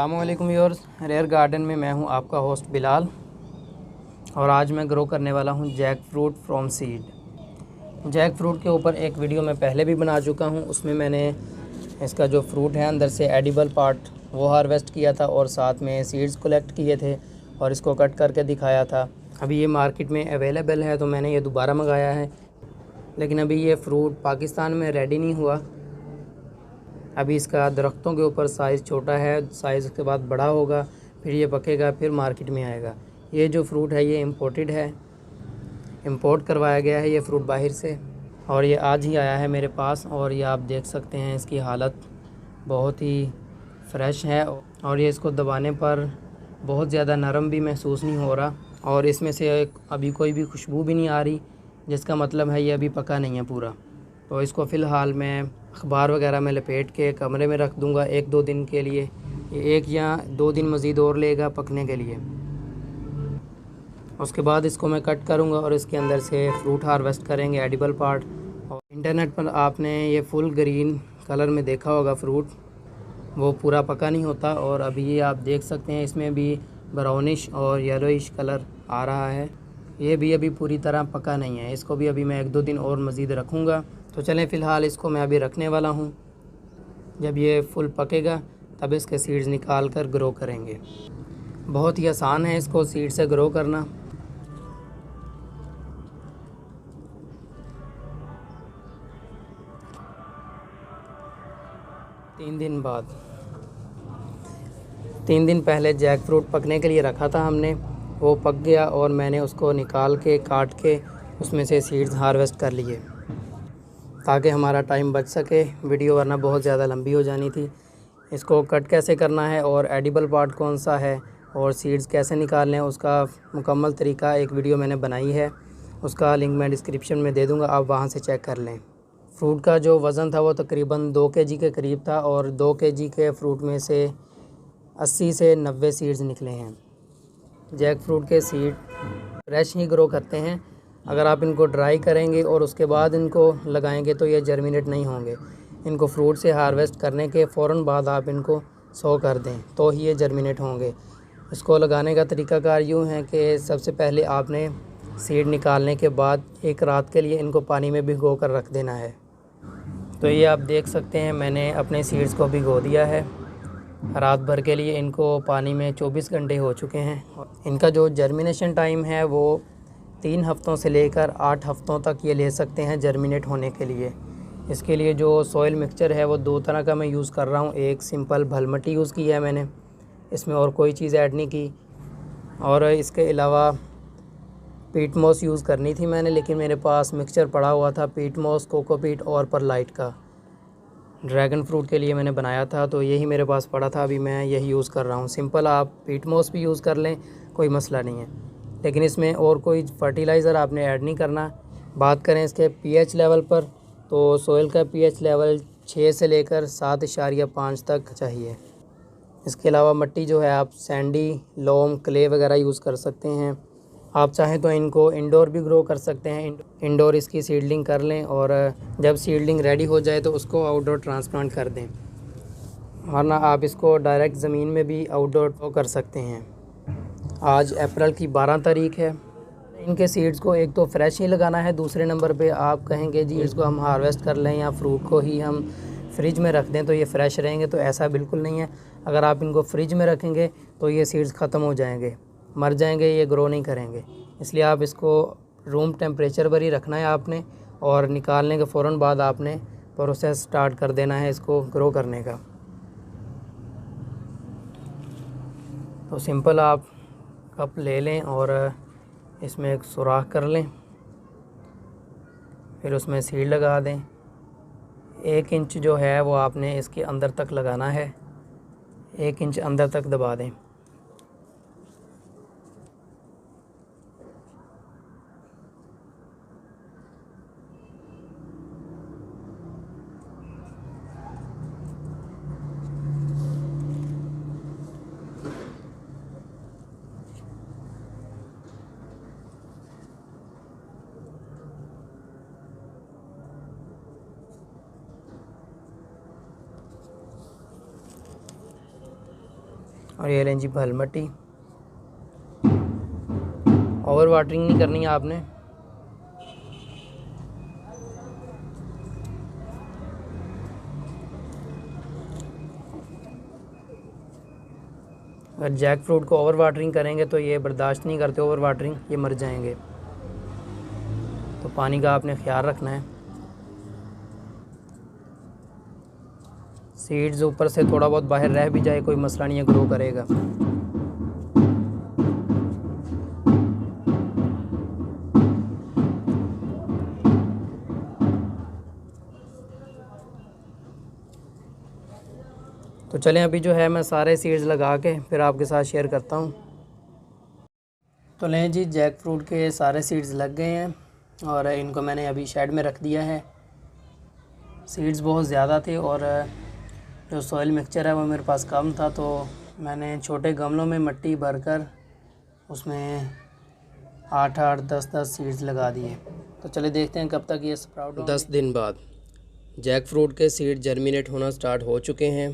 अस्सलामुअलैकुम viewers. Rare garden में मैं हूं आपका होस्ट बिलाल और आज मैं ग्रो करने वाला हूं jackfruit from seed. Jackfruit के ऊपर एक वीडियो मैं पहले भी बना चुका हूं। उसमें मैंने इसका जो फ्रूट है अंदर से एडिबल पार्ट वो हार्वेस्ट किया था और साथ में सीड्स कलेक्ट किए थे और इसको कट करके दिखाया था। अभी ये मार्केट में अवेलेबल है तो मैंने ये दोबारा मंगाया है, लेकिन अभी ये फ्रूट पाकिस्तान में रेडी नहीं हुआ। अभी इसका दरख्तों के ऊपर साइज़ छोटा है, साइज़ के बाद बड़ा होगा, फिर ये पकेगा, फिर मार्केट में आएगा। ये जो फ्रूट है ये इम्पोर्टेड है, इंपोर्ट करवाया गया है ये फ्रूट बाहर से और ये आज ही आया है मेरे पास। और ये आप देख सकते हैं इसकी हालत बहुत ही फ्रेश है और ये इसको दबाने पर बहुत ज़्यादा नरम भी महसूस नहीं हो रहा और इसमें से अभी कोई भी खुशबू भी नहीं आ रही, जिसका मतलब है ये अभी पका नहीं है पूरा। तो इसको फ़िलहाल मैं अखबार वगैरह में लपेट के कमरे में रख दूंगा 1-2 दिन के लिए। ये 1 या 2 दिन मज़ीद और लेगा पकने के लिए। उसके बाद इसको मैं कट करूंगा और इसके अंदर से फ्रूट हार्वेस्ट करेंगे, एडिबल पार्ट। और इंटरनेट पर आपने ये फुल ग्रीन कलर में देखा होगा फ्रूट, वो पूरा पका नहीं होता। और अभी ये आप देख सकते हैं इसमें भी ब्राउनिश और येलोइश कलर आ रहा है। ये भी अभी पूरी तरह पका नहीं है, इसको भी अभी मैं 1-2 दिन और मज़ीद रखूँगा। तो चलें फ़िलहाल इसको मैं अभी रखने वाला हूँ। जब ये फुल पकेगा तब इसके सीड्स निकाल कर ग्रो करेंगे। बहुत ही आसान है इसको सीड से ग्रो करना। तीन दिन पहले जैक फ्रूट पकने के लिए रखा था हमने, वो पक गया और मैंने उसको निकाल के काट के उसमें से सीड्स हार्वेस्ट कर लिए ताकि हमारा टाइम बच सके। वीडियो वरना बहुत ज़्यादा लंबी हो जानी थी। इसको कट कैसे करना है और एडिबल पार्ट कौन सा है और सीड्स कैसे निकालने हैं उसका मुकम्मल तरीका एक वीडियो मैंने बनाई है, उसका लिंक मैं डिस्क्रिप्शन में दे दूँगा, आप वहाँ से चेक कर लें। फ्रूट का जो वज़न था वो तकरीबन 2 केजी के करीब था और 2 केजी के फ्रूट में से 80 से 90 सीड्स निकले हैं। जैक फ्रूट के सीड फ्रेश ही ग्रो करते हैं। अगर आप इनको ड्राई करेंगे और उसके बाद इनको लगाएंगे तो ये जर्मिनेट नहीं होंगे। इनको फ्रूट से हार्वेस्ट करने के फ़ौरन बाद आप इनको सो कर दें तो ही ये जर्मिनेट होंगे। इसको लगाने का तरीकाकार यूँ है कि सबसे पहले आपने सीड निकालने के बाद 1 रात के लिए इनको पानी में भिगो कर रख देना है। तो ये आप देख सकते हैं मैंने अपने सीड्स को भिगो दिया है रात भर के लिए। इनको पानी में 24 घंटे हो चुके हैं। इनका जो जर्मिनेशन टाइम है वो 3 हफ्तों से लेकर 8 हफ्तों तक ये ले सकते हैं जर्मिनेट होने के लिए। इसके लिए जो सॉइल मिक्सचर है वो 2 तरह का मैं यूज़ कर रहा हूँ। एक सिंपल भल मिट्टी यूज़ की है मैंने, इसमें और कोई चीज़ ऐड नहीं की। और इसके अलावा पीट मॉस यूज़ करनी थी मैंने, लेकिन मेरे पास मिक्सचर पड़ा हुआ था पीट मॉस, कोकोपीट और परलाइट का। ड्रैगन फ्रूट के लिए मैंने बनाया था तो यही मेरे पास पड़ा था, अभी मैं यही यूज़ कर रहा हूँ। सिंपल आप पीट मॉस भी यूज़ कर लें, कोई मसला नहीं है, लेकिन इसमें और कोई फर्टिलाइज़र आपने ऐड नहीं करना। बात करें इसके पीएच लेवल पर तो सोइल का पीएच लेवल 6 से लेकर 7.5 तक चाहिए। इसके अलावा मिट्टी जो है आप सैंडी, लोम, क्ले वगैरह यूज़ कर सकते हैं। आप चाहें तो इनको इंडोर भी ग्रो कर सकते हैं। इंडोर इसकी सीडलिंग कर लें और जब सीडलिंग रेडी हो जाए तो उसको आउटडोर ट्रांसप्लांट कर दें, वरना आप इसको डायरेक्ट ज़मीन में भी आउटडोर कर सकते हैं। आज अप्रैल की 12 तारीख है। इनके सीड्स को एक तो फ्रेश ही लगाना है, दूसरे नंबर पे आप कहेंगे जी इसको हम हार्वेस्ट कर लें या फ्रूट को ही हम फ्रिज में रख दें तो ये फ़्रेश रहेंगे, तो ऐसा बिल्कुल नहीं है। अगर आप इनको फ्रिज में रखेंगे तो ये सीड्स ख़त्म हो जाएंगे, मर जाएंगे, ये ग्रो नहीं करेंगे। इसलिए आप इसको रूम टेम्परेचर पर ही रखना है आपने और निकालने के फ़ौरन बाद आपने प्रोसेस स्टार्ट कर देना है इसको ग्रो करने का। तो सिंपल आप कप ले लें और इसमें एक सुराख कर लें, फिर उसमें सीड लगा दें। 1 इंच जो है वो आपने इसके अंदर तक लगाना है, 1 इंच अंदर तक दबा दें। और ये लें जी भल मट्टी। ओवर वाटरिंग नहीं करनी है आपने। अगर जैक फ्रूट को ओवर वाटरिंग करेंगे तो ये बर्दाश्त नहीं करते ओवर वाटरिंग, ये मर जाएंगे। तो पानी का आपने ख्याल रखना है। सीड्स ऊपर से थोड़ा बहुत बाहर रह भी जाए कोई मसला नहीं है, ग्रो करेगा। तो चलें अभी जो है मैं सारे सीड्स लगा के फिर आपके साथ शेयर करता हूँ। तो लें जी, जैक फ्रूट के सारे सीड्स लग गए हैं और इनको मैंने अभी शेड में रख दिया है। सीड्स बहुत ज़्यादा थे और जो सॉइल मिक्सचर है वो मेरे पास कम था, तो मैंने छोटे गमलों में मिट्टी भरकर उसमें 8-8, 10-10 सीड्स लगा दिए। तो चले देखते हैं कब तक ये स्प्राउट होंगे। 10 दिन बाद जैक फ्रूट के सीड जर्मिनेट होना स्टार्ट हो चुके हैं।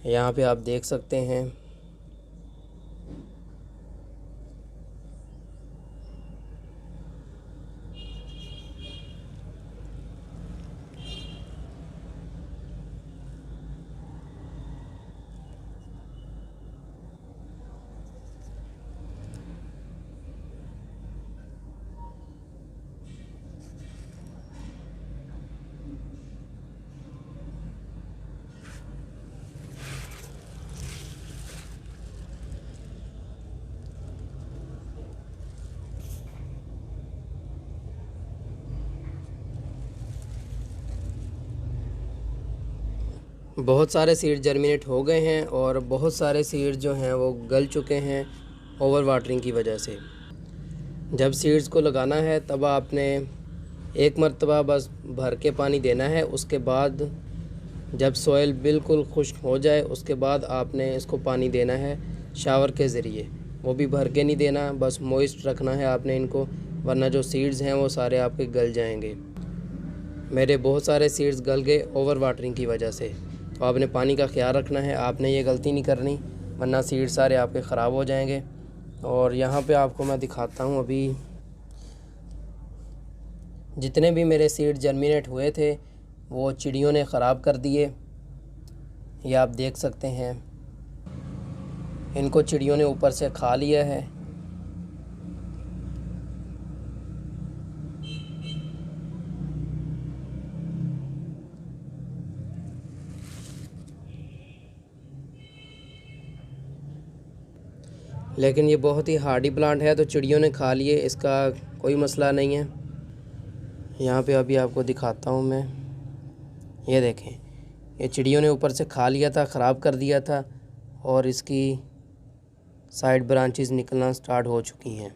यहाँ पे आप देख सकते हैं। बहुत सारे सीड जर्मिनेट हो गए हैं और बहुत सारे सीड जो हैं वो गल चुके हैं ओवर वाटरिंग की वजह से। जब सीड्स को लगाना है तब आपने एक मरतबा बस भर के पानी देना है। उसके बाद जब सॉइल बिल्कुल खुश्क हो जाए उसके बाद आपने इसको पानी देना है शावर के ज़रिए। वो भी भर के नहीं देना, बस मॉइस्ट रखना है आपने इनको, वरना जो सीड्स हैं वो सारे आपके गल जाएंगे। मेरे बहुत सारे सीड्स गल गए ओवर वाटरिंग की वजह से। तो आपने पानी का ख्याल रखना है, आपने ये गलती नहीं करनी, वरना सीड सारे आपके ख़राब हो जाएंगे। और यहाँ पे आपको मैं दिखाता हूँ, अभी जितने भी मेरे सीड जर्मिनेट हुए थे वो चिड़ियों ने ख़राब कर दिए। ये आप देख सकते हैं, इनको चिड़ियों ने ऊपर से खा लिया है। लेकिन ये बहुत ही हार्डी प्लांट है, तो चिड़ियों ने खा लिए, इसका कोई मसला नहीं है। यहाँ पे अभी आपको दिखाता हूँ मैं, ये देखें, ये चिड़ियों ने ऊपर से खा लिया था, ख़राब कर दिया था और इसकी साइड ब्रांचेस निकलना स्टार्ट हो चुकी हैं।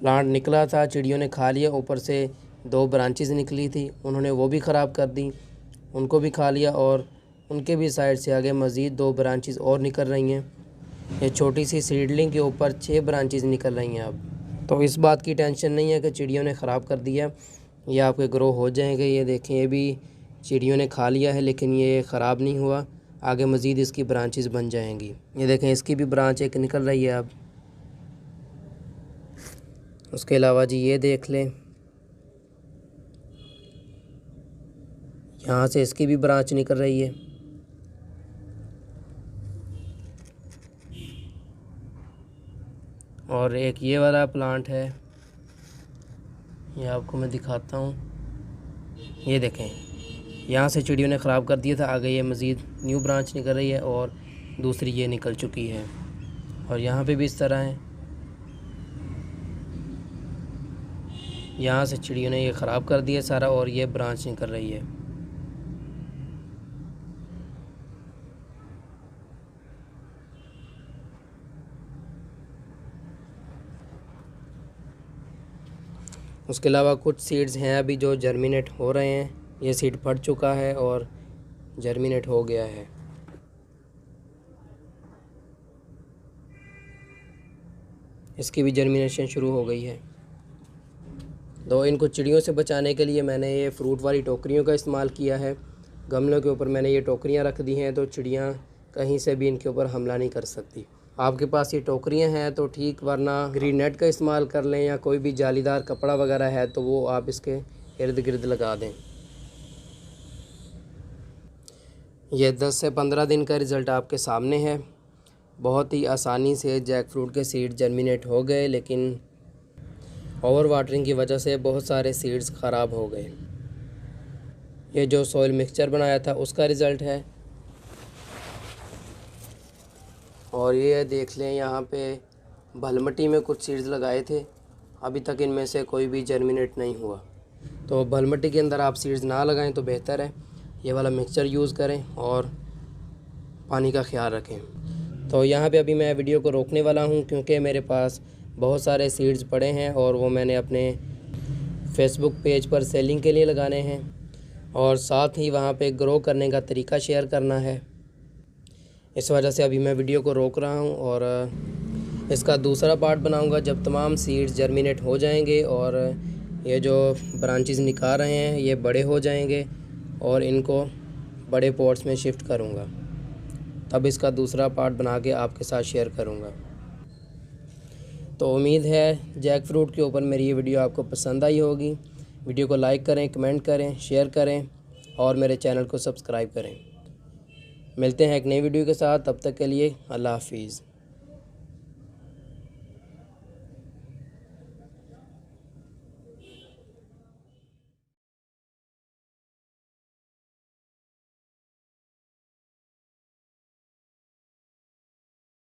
प्लांट निकला था, चिड़ियों ने खा लिया, ऊपर से 2 ब्रांचेस निकली थी, उन्होंने वो भी ख़राब कर दी, उनको भी खा लिया और उनके भी साइड से आगे मज़ीद 2 ब्रांचेस और निकल रही हैं। ये छोटी सी सीडलिंग के ऊपर 6 ब्रांचेस निकल रही हैं अब। तो इस बात की टेंशन नहीं है कि चिड़ियों ने ख़राब कर दिया, ये आपके ग्रो हो जाएंगे। ये देखें, ये भी चिड़ियों ने खा लिया है लेकिन ये ख़राब नहीं हुआ, आगे मज़ीद इसकी ब्रांचेस बन जाएंगी। ये देखें, इसकी भी ब्रांच एक निकल रही है अब। उसके अलावा जी ये देख लें, यहाँ से इसकी भी ब्रांच निकल रही है। और एक ये वाला प्लांट है, ये आपको मैं दिखाता हूँ। ये देखें, यहाँ से चिड़ियों ने ख़राब कर दिया था, आगे ये मज़ीद न्यू ब्रांच निकल रही है और दूसरी ये निकल चुकी है। और यहाँ पे भी इस तरह है, यहाँ से चिड़ियों ने ये ख़राब कर दिया सारा और ये ब्रांच निकल रही है। उसके अलावा कुछ सीड्स हैं अभी जो जर्मिनेट हो रहे हैं। ये सीड फट चुका है और जर्मिनेट हो गया है। इसकी भी जर्मिनेशन शुरू हो गई है। तो इनको चिड़ियों से बचाने के लिए मैंने ये फ्रूट वाली टोकरियों का इस्तेमाल किया है। गमलों के ऊपर मैंने ये टोकरियां रख दी हैं, तो चिड़ियाँ कहीं से भी इनके ऊपर हमला नहीं कर सकती। आपके पास ये टोकरियां हैं तो ठीक, वरना ग्रीन नेट का इस्तेमाल कर लें या कोई भी जालीदार कपड़ा वगैरह है तो वो आप इसके इर्द गिर्द लगा दें। ये 10 से 15 दिन का रिज़ल्ट आपके सामने है। बहुत ही आसानी से जैक फ्रूट के सीड जर्मिनेट हो गए, लेकिन ओवर वाटरिंग की वजह से बहुत सारे सीड्स ख़राब हो गए। ये जो सॉइल मिक्सचर बनाया था उसका रिज़ल्ट है। और ये देख लें, यहाँ पे भलमटी में कुछ सीड्स लगाए थे, अभी तक इनमें से कोई भी जर्मिनेट नहीं हुआ। तो भलमटी के अंदर आप सीड्स ना लगाएं तो बेहतर है। ये वाला मिक्सचर यूज़ करें और पानी का ख्याल रखें। तो यहाँ पे अभी मैं वीडियो को रोकने वाला हूँ, क्योंकि मेरे पास बहुत सारे सीड्स पड़े हैं और वो मैंने अपने फेसबुक पेज पर सेलिंग के लिए लगाने हैं, और साथ ही वहाँ पे ग्रो करने का तरीका शेयर करना है। इस वजह से अभी मैं वीडियो को रोक रहा हूँ और इसका दूसरा पार्ट बनाऊँगा जब तमाम सीड्स जर्मिनेट हो जाएंगे और ये जो ब्रांचेस निकाल रहे हैं ये बड़े हो जाएंगे और इनको बड़े पॉट्स में शिफ्ट करूँगा। तब इसका दूसरा पार्ट बना के आपके साथ शेयर करूँगा। तो उम्मीद है जैक फ्रूट के ऊपर मेरी ये वीडियो आपको पसंद आई होगी। वीडियो को लाइक करें, कमेंट करें, शेयर करें और मेरे चैनल को सब्सक्राइब करें। मिलते हैं एक नई वीडियो के साथ, तब तक के लिए अल्लाह हाफिज़।